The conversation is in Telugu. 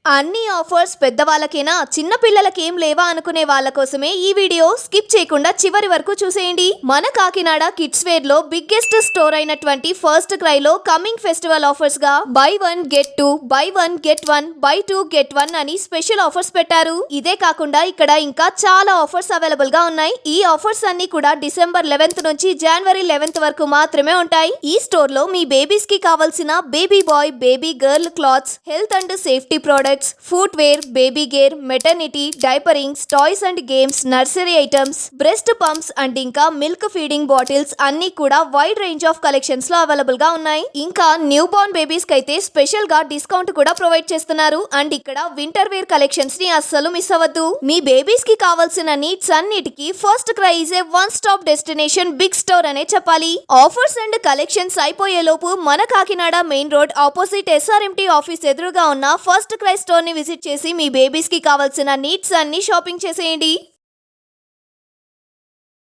అన్ని ఆఫర్స్ పెద్దవాళ్ళకేనా, చిన్న పిల్లలకేం లేవా అనుకునే వాళ్ళ కోసమే ఈ వీడియో స్కిప్ చేయకుండా చివరి వరకు చూసేయండి. మన కాకినాడ కిడ్స్ వేర్ లో బిగ్గెస్ట్ స్టోర్ అయినటువంటి ఫస్ట్ క్రై లో కమింగ్ ఫెస్టివల్ ఆఫర్స్ గా by 1 get 2, by 1 get 1, by 2 get 1 అని స్పెషల్ ఆఫర్స్ పెట్టారు. ఇదే కాకుండా ఇక్కడ ఇంకా చాలా ఆఫర్స్ అవైలబుల్ గా ఉన్నాయి. ఈ ఆఫర్స్ అన్ని కూడా డిసెంబర్ 11th నుంచి జనవరి 11th వరకు మాత్రమే ఉంటాయి. ఈ స్టోర్ లో మీ బేబీస్ కి కావాల్సిన baby boy, baby girl clothes, health and safety products, footwear, baby gear, maternity, diaperings, toys and games, nursery items, breast pumps and ఇంకా మిల్క్ ఫీడింగ్ బాటిల్స్ అన్ని కూడా వైడ్ రేంజ్ ఆఫ్ కలెక్షన్స్ లో అవైలబుల్ గా ఉన్నాయి. ఇంకా న్యూ బోర్న్ బేబీస్ కి అయితే స్పెషల్ గా డిస్కౌంట్ కూడా ప్రొవైడ్ చేస్తున్నారు. అండ్ ఇక్కడ వింటర్ వేర్ కలెక్షన్స్ ని అస్సలు మిస్ అవ్వద్దు. మీ బేబీస్ కి కావాల్సిన నీడ్స్ అన్నిటికీ FirstCry is a one stop destination big store అనే చెప్పాలి. ఆఫర్స్ అండ్ కలెక్షన్స్ అయిపోయే లోపు మన Kakinada main road opposite SRMT office ఎదురుగా ఉన్న ఫస్ట్ క్రై స్టోర్ ని విజిట్ చేసి మీ బేబీస్ కి కావాల్సిన నీడ్స్ అన్ని షాపింగ్ చేసేయండి.